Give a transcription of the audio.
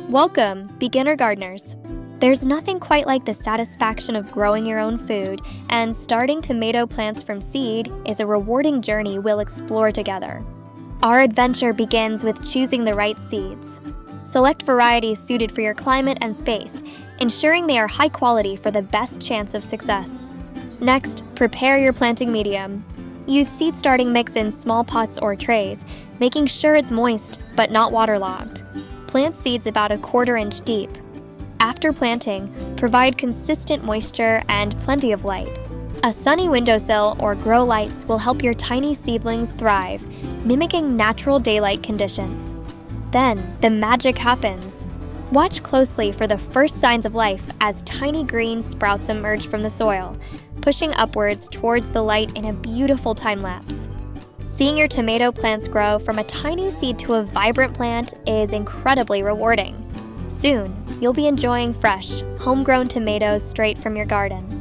Welcome, beginner gardeners. There's nothing quite like the satisfaction of growing your own food, and starting tomato plants from seed is a rewarding journey we'll explore together. Our adventure begins with choosing the right seeds. Select varieties suited for your climate and space, ensuring they are high quality for the best chance of success. Next, prepare your planting medium. Use seed starting mix in small pots or trays, making sure it's moist but not waterlogged. Plant seeds about 1/4 inch deep. After planting, provide consistent moisture and plenty of light. A sunny windowsill or grow lights will help your tiny seedlings thrive, mimicking natural daylight conditions. Then, the magic happens. Watch closely for the first signs of life as tiny green sprouts emerge from the soil, pushing upwards towards the light in a beautiful time-lapse. Seeing your tomato plants grow from a tiny seed to a vibrant plant is incredibly rewarding. Soon, you'll be enjoying fresh, homegrown tomatoes straight from your garden.